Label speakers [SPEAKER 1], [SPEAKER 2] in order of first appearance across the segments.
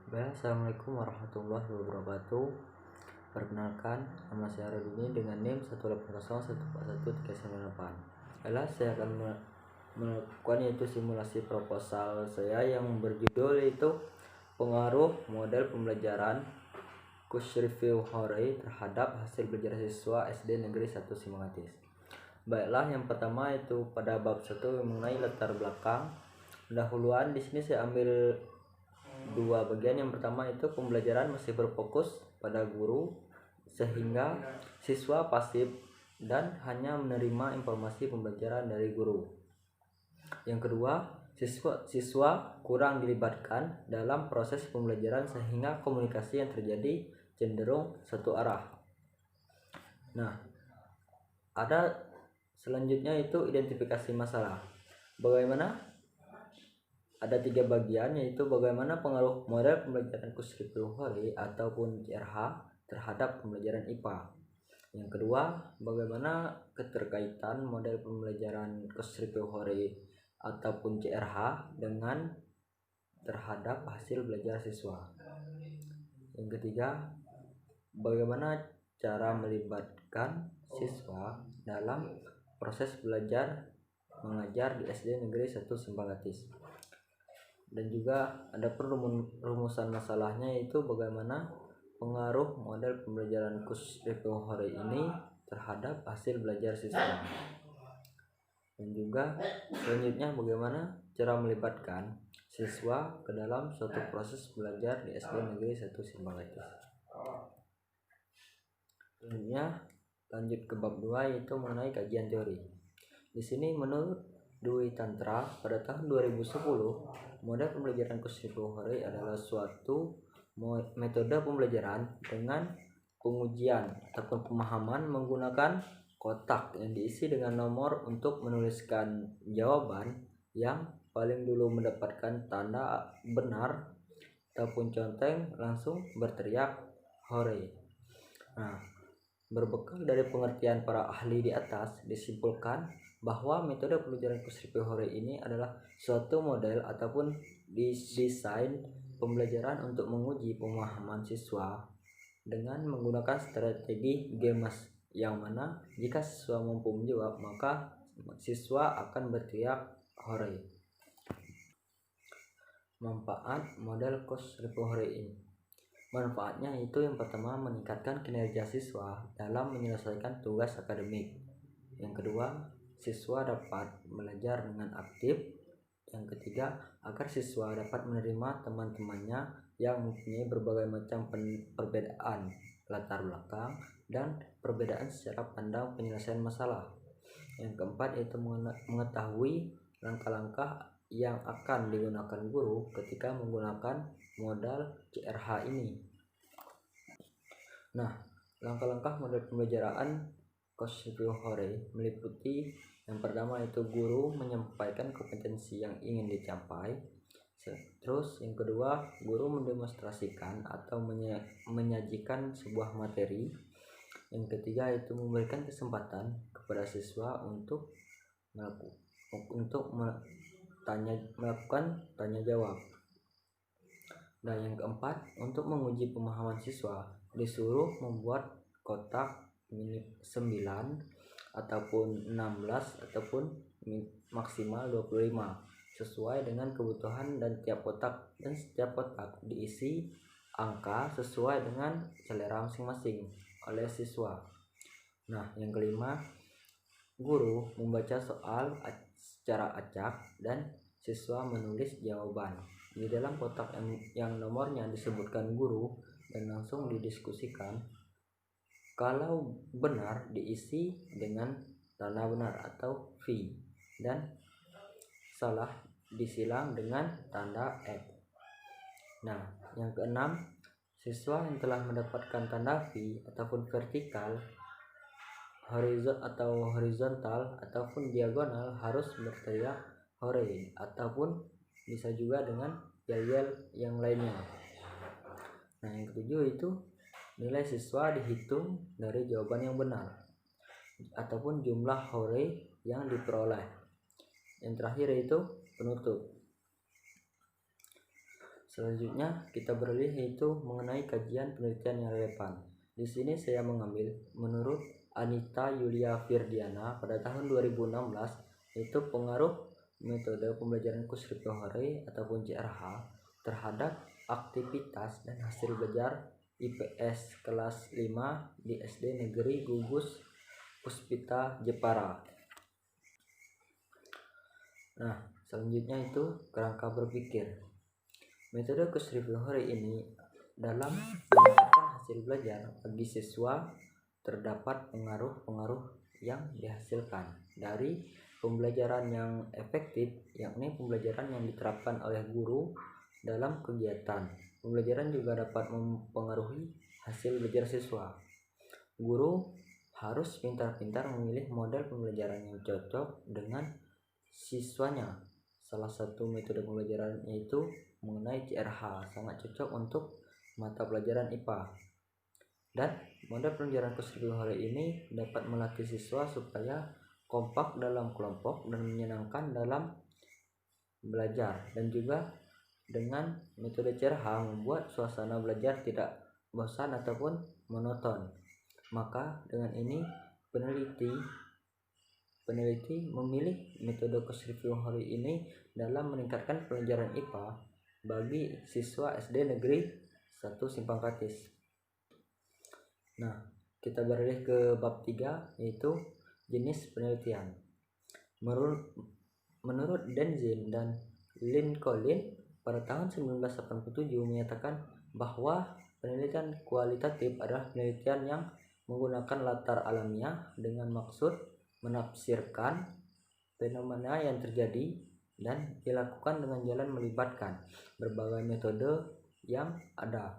[SPEAKER 1] Assalamualaikum warahmatullahi wabarakatuh. Perkenalkan, nama saya Rodini dengan NIM 180141398. Saya akan melakukan yaitu simulasi proposal saya yang berjudul yaitu pengaruh model pembelajaran Kusyrifiu Hore terhadap hasil belajar siswa SD Negeri 1 Simangatis. Baiklah, yang pertama itu pada bab 1 mengenai latar belakang. Pendahuluan di sini saya ambil dua bagian. Yang pertama itu pembelajaran masih berfokus pada guru sehingga siswa pasif dan hanya menerima informasi pembelajaran dari guru. Yang kedua, siswa kurang dilibatkan dalam proses pembelajaran sehingga komunikasi yang terjadi cenderung satu arah. Nah, ada selanjutnya itu identifikasi masalah. Bagaimana? Ada 3 bagian, yaitu bagaimana pengaruh model pembelajaran Kusyrifiu Hore ataupun CRH terhadap pembelajaran IPA. Yang kedua, bagaimana keterkaitan model pembelajaran Kusyrifiu Hore ataupun CRH dengan terhadap hasil belajar siswa. Yang ketiga, bagaimana cara melibatkan siswa dalam proses belajar mengajar di SD Negeri 1 Simangatis. Dan juga ada perumusan masalahnya, yaitu bagaimana pengaruh model pembelajaran Kusyrifiu Hore ini terhadap hasil belajar siswa. Dan juga selanjutnya bagaimana cara melibatkan siswa ke dalam suatu proses belajar di SD Negeri 1 Simangatis. Selanjutnya lanjut ke bab 2, yaitu mengenai kajian teori. Di sini menurut Dwi Tantra pada tahun 2010, model pembelajaran Kusyrifiu Hore adalah suatu metode pembelajaran dengan pengujian ataupun pemahaman menggunakan kotak yang diisi dengan nomor untuk menuliskan jawaban yang paling dulu mendapatkan tanda benar ataupun conteng langsung berteriak hore. Nah, berbekal dari pengertian para ahli di atas, disimpulkan bahwa metode pembelajaran Kusyrifiu Hore ini adalah suatu model ataupun desain pembelajaran untuk menguji pemahaman siswa dengan menggunakan strategi GEMAS, yang mana jika siswa mampu menjawab maka siswa akan berteriak hore. Manfaat model Kusyrifiu Hore ini. Manfaatnya itu yang pertama, meningkatkan kinerja siswa dalam menyelesaikan tugas akademik. Yang kedua, siswa dapat belajar dengan aktif. Yang ketiga, agar siswa dapat menerima teman-temannya yang mempunyai berbagai macam perbedaan latar belakang dan perbedaan secara pandang penyelesaian masalah. Yang keempat, yaitu mengetahui langkah-langkah yang akan digunakan guru ketika menggunakan modal CRH ini. Nah, langkah-langkah model pembelajaran Kusyrifiu Hore meliputi yang pertama itu guru menyampaikan kompetensi yang ingin dicapai. Terus yang kedua, guru mendemonstrasikan atau menyajikan sebuah materi. Yang ketiga itu memberikan kesempatan kepada siswa untuk melakukan tanya jawab. Dan yang keempat, untuk menguji pemahaman siswa disuruh membuat kotak mini 9 ataupun 16 ataupun maksimal 25 sesuai dengan kebutuhan, dan setiap kotak diisi angka sesuai dengan selera masing-masing oleh siswa. Nah, yang kelima, guru membaca soal secara acak dan siswa menulis jawaban di dalam kotak yang nomornya disebutkan guru dan langsung didiskusikan. Kalau benar diisi dengan tanda benar atau V, dan salah disilang dengan tanda X. Nah, yang keenam, siswa yang telah mendapatkan tanda V ataupun vertikal, horizontal ataupun diagonal harus berteriak hore, ataupun bisa juga dengan yel-yel yang lainnya. Nah, yang ketujuh itu nilai siswa dihitung dari jawaban yang benar ataupun jumlah hore yang diperoleh. Yang terakhir itu penutup. Selanjutnya kita beralih yaitu mengenai kajian penelitian yang relevan. Di sini saya mengambil menurut Anita Yulia Firdiana pada tahun 2016 yaitu pengaruh metode pembelajaran Kushrivihorai ataupun CRH terhadap aktivitas dan hasil belajar IPS kelas 5 di SD Negeri Gugus Puspita Jepara. Nah, selanjutnya itu kerangka berpikir. Metode Kushrivihorai ini dalam menentukan hasil belajar bagi siswa terdapat pengaruh-pengaruh yang dihasilkan dari pembelajaran yang efektif, yakni pembelajaran yang diterapkan oleh guru dalam kegiatan. Pembelajaran juga dapat mempengaruhi hasil belajar siswa. Guru harus pintar-pintar memilih model pembelajaran yang cocok dengan siswanya. Salah satu metode pembelajaran yaitu mengenai CRH, sangat cocok untuk mata pelajaran IPA. Dan model pembelajaran Kushrivihorai ini dapat melatih siswa supaya kompak dalam kelompok dan menyenangkan dalam belajar. Dan juga dengan metode CRH membuat suasana belajar tidak bosan ataupun monoton. Maka dengan ini peneliti memilih metode Kushrivihorai ini dalam meningkatkan pelajaran IPA bagi siswa SD Negeri 1 Simpang Katis. Nah, kita beralih ke bab 3 yaitu jenis penelitian. Menurut Denzin dan Lincoln pada tahun 1987 menyatakan bahwa penelitian kualitatif adalah penelitian yang menggunakan latar alamiah dengan maksud menafsirkan fenomena yang terjadi dan dilakukan dengan jalan melibatkan berbagai metode yang ada.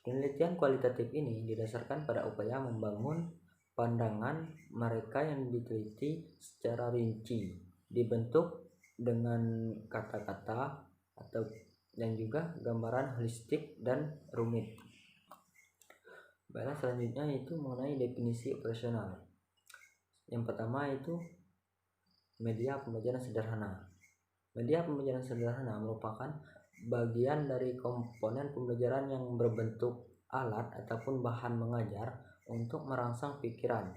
[SPEAKER 1] Penelitian kualitatif ini didasarkan pada upaya membangun pandangan mereka yang diteliti secara rinci, dibentuk dengan kata-kata dan juga gambaran holistik dan rumit. Baiklah, selanjutnya itu mengenai definisi operasional. Yang pertama itu media pembelajaran sederhana. Media pembelajaran sederhana merupakan bagian dari komponen pembelajaran yang berbentuk alat ataupun bahan mengajar untuk merangsang pikiran,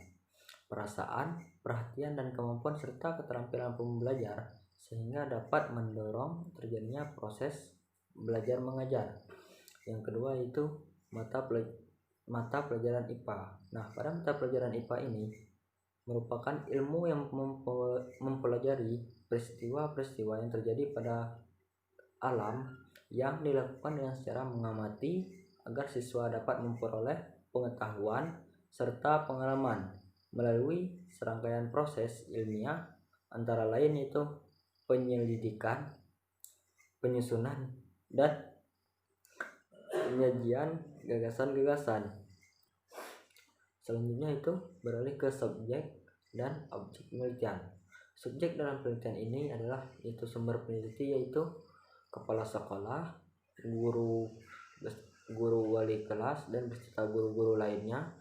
[SPEAKER 1] perasaan, perhatian, dan kemampuan serta keterampilan pembelajar sehingga dapat mendorong terjadinya proses belajar mengajar. Yang kedua itu mata pelajaran IPA. Nah, pada mata pelajaran IPA ini merupakan ilmu yang mempelajari peristiwa-peristiwa yang terjadi pada alam yang dilakukan dengan secara mengamati agar siswa dapat memperoleh pengetahuan serta pengalaman melalui serangkaian proses ilmiah antara lain yaitu penyelidikan, penyusunan, dan penyajian gagasan-gagasan. Selanjutnya itu beralih ke subjek dan objek penelitian. Subjek dalam penelitian ini adalah yaitu sumber peneliti yaitu kepala sekolah, guru wali kelas dan beserta guru-guru lainnya,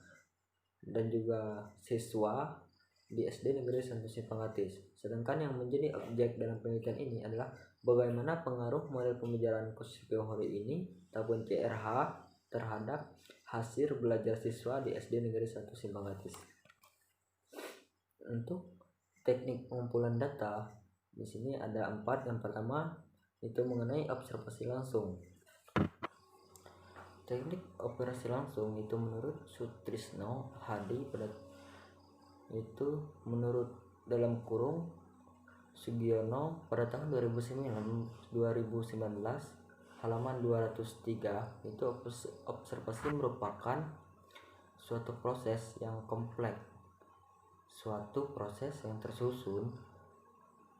[SPEAKER 1] dan juga siswa di SD Negeri 1 Simpang Katis. Sedangkan yang menjadi objek dalam penelitian ini adalah bagaimana pengaruh model pembelajaran Kushrivihorai ini ataupun CRH terhadap hasil belajar siswa di SD Negeri 1 Simpang Katis. Untuk teknik pengumpulan data di sini ada 4. Yang pertama itu mengenai observasi langsung. Teknik observasi langsung itu menurut Sutrisno Hadi itu menurut dalam kurung Sugiono pada tahun 2019 halaman 203 itu observasi merupakan suatu proses yang kompleks, suatu proses yang tersusun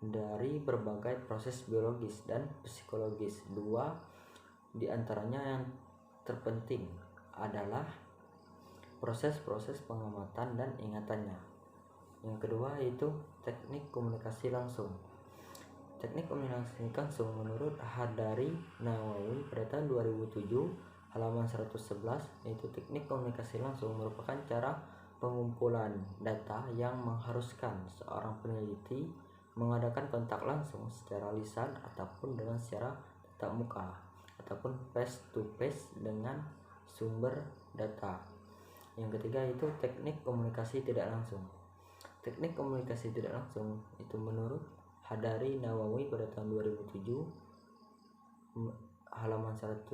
[SPEAKER 1] dari berbagai proses biologis dan psikologis. 2 di antaranya yang terpenting adalah proses-proses pengamatan dan ingatannya. Yang kedua yaitu teknik komunikasi langsung. Teknik komunikasi langsung menurut Hadari Nawawi pada tahun 2007 halaman 111 yaitu teknik komunikasi langsung merupakan cara pengumpulan data yang mengharuskan seorang peneliti mengadakan kontak langsung secara lisan ataupun dengan secara tatap muka ataupun face to face dengan sumber data. Yang ketiga itu teknik komunikasi tidak langsung. Teknik komunikasi tidak langsung itu menurut Hadari Nawawi pada tahun 2007 halaman 101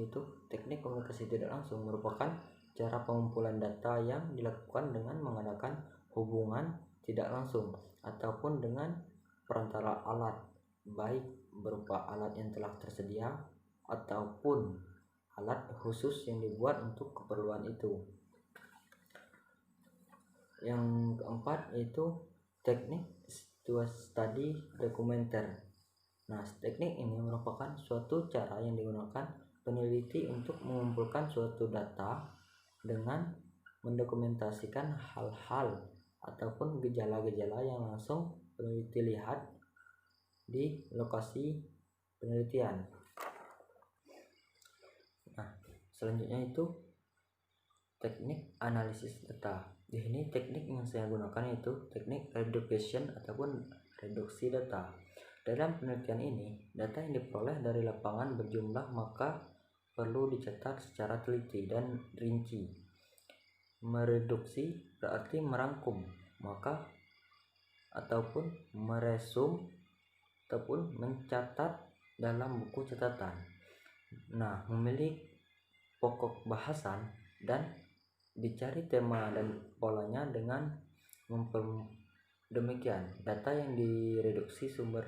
[SPEAKER 1] itu teknik komunikasi tidak langsung merupakan cara pengumpulan data yang dilakukan dengan mengadakan hubungan tidak langsung ataupun dengan perantara alat, baik berupa alat yang telah tersedia ataupun alat khusus yang dibuat untuk keperluan itu. Yang keempat itu teknik study documenter. Nah, teknik ini merupakan suatu cara yang digunakan peneliti untuk mengumpulkan suatu data dengan mendokumentasikan hal-hal ataupun gejala-gejala yang langsung peneliti lihat di lokasi penelitian. Nah, selanjutnya itu teknik analisis data. Di sini teknik yang saya gunakan itu teknik reduction ataupun reduksi data. Dalam penelitian ini, data yang diperoleh dari lapangan berjumlah maka perlu dicatat secara teliti dan rinci. Mereduksi berarti merangkum, maka ataupun meresum ataupun mencatat dalam buku catatan. Nah, memilih pokok bahasan dan dicari tema dan polanya dengan demikian data yang direduksi sumber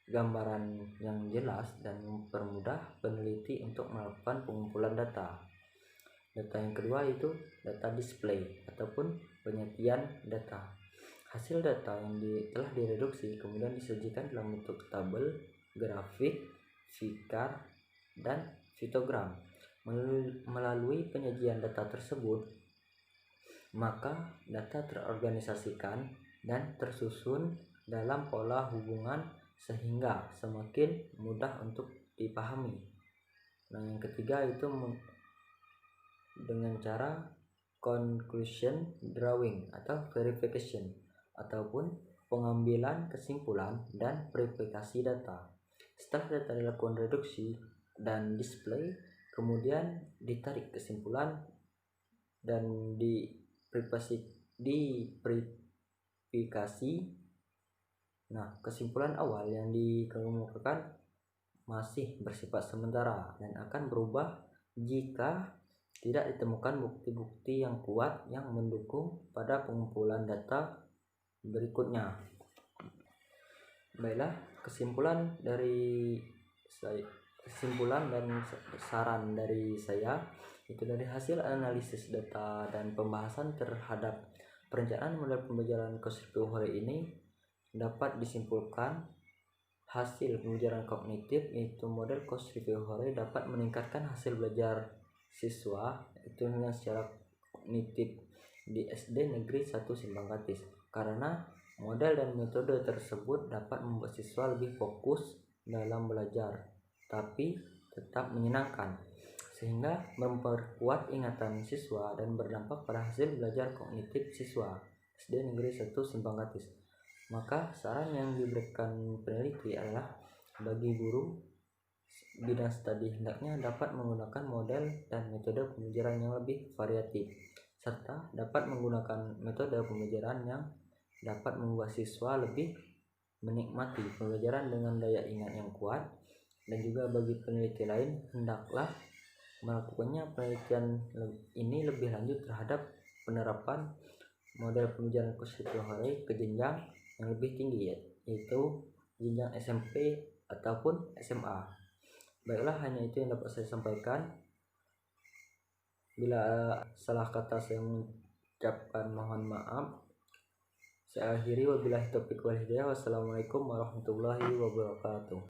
[SPEAKER 1] gambaran yang jelas dan mempermudah peneliti untuk melakukan pengumpulan data. Data yang kedua itu data display ataupun penyajian data. Hasil data yang telah direduksi kemudian disajikan dalam bentuk tabel, grafik, vikar, dan fitogram. Melalui penyajian data tersebut, maka data terorganisasikan dan tersusun dalam pola hubungan sehingga semakin mudah untuk dipahami. Nah, yang ketiga itu dengan cara conclusion drawing atau verification ataupun pengambilan kesimpulan dan verifikasi data. Setelah data dilakukan reduksi dan display, kemudian ditarik kesimpulan dan diverifikasi. Nah, kesimpulan awal yang dikemukakan masih bersifat sementara dan akan berubah jika tidak ditemukan bukti-bukti yang kuat yang mendukung pada pengumpulan data berikutnya. Baiklah, kesimpulan dan saran dari saya itu dari hasil analisis data dan pembahasan terhadap perencanaan model pembelajaran Kurzgesagt ini dapat disimpulkan hasil pembelajaran kognitif yaitu model Kurzgesagt dapat meningkatkan hasil belajar siswa itu dengan secara kognitif di SD Negeri 1 Simpangkatis karena model dan metode tersebut dapat membuat siswa lebih fokus dalam belajar tapi tetap menyenangkan sehingga memperkuat ingatan siswa dan berdampak pada hasil belajar kognitif siswa SD Negeri 1 Simpangkatis. Maka saran yang diberikan peneliti adalah bagi guru bidang studi hendaknya dapat menggunakan model dan metode pembelajaran yang lebih variatif serta dapat menggunakan metode pembelajaran yang dapat membuat siswa lebih menikmati pembelajaran dengan daya ingat yang kuat. Dan juga bagi peneliti lain hendaklah melakukannya penelitian ini lebih lanjut terhadap penerapan model pembelajaran Kurzgesagt ke jenjang yang lebih tinggi yaitu jenjang SMP ataupun SMA. Baiklah, hanya itu yang dapat saya sampaikan. Bila salah kata saya mengucapkan mohon maaf. Saya akhiri, wabillahi taufiq wal hidayah. Wassalamualaikum warahmatullahi wabarakatuh.